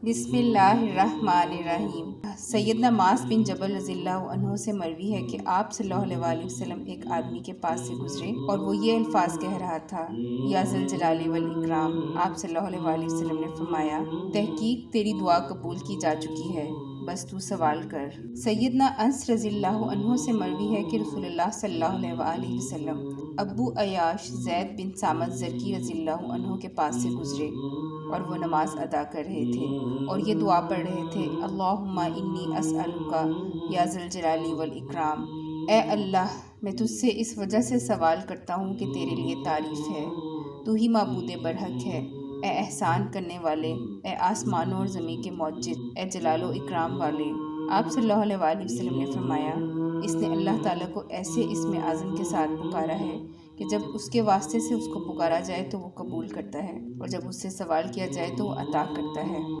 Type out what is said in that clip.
बिस्मिल्लाहिर्रहमानिर्रहीम। सैयदना मास बिन जबल रज़ियल्लाहु अन्हु से मरवी है कि आप सल्लल्लाहु अलैहि वसल्लम एक आदमी के पास से गुजरे और वो ये अल्फाज कह रहा था, या ज़ल जलाली वल इकराम। आप सल्लल्लाहु अलैहि वसल्लम ने फरमाया, तहकीक तेरी दुआ कबूल की जा चुकी है, बस तू सवाल कर। सैयदना अनस रज़ियल्लाहु अन्हु से मरवी है कि रसूलुल्लाह सल्लल्लाहु अलैहि वसल्लम अबू अयाश ज़ैद बिन सामत ज़रकी रज़ियल्लाहु अन्हु के पास से गुजरे और वो नमाज अदा कर रहे थे और ये दुआ पढ़ रहे थे, अल्लाहुम्मा इन्नी अस्अलुका या ज़ल जलाली वल इकराम। ए अल्लाह, मैं तुझसे इस वजह से सवाल करता हूँ कि तेरे लिए तारीफ़ है, तू ही माबूद बरहक है। ए एहसान करने वाले, ए आसमानों और ज़मीन के मौजिद, ए जलालो इकराम वाले। आप सल्लल्लाहु अलैहि वसल्लम ने फरमाया, इसने अल्लाह ताला को ऐसे इसमें आज़म के साथ पुकारा है कि जब उसके वास्ते से उसको पुकारा जाए तो वो कबूल करता है और जब उससे सवाल किया जाए तो वो अता करता है।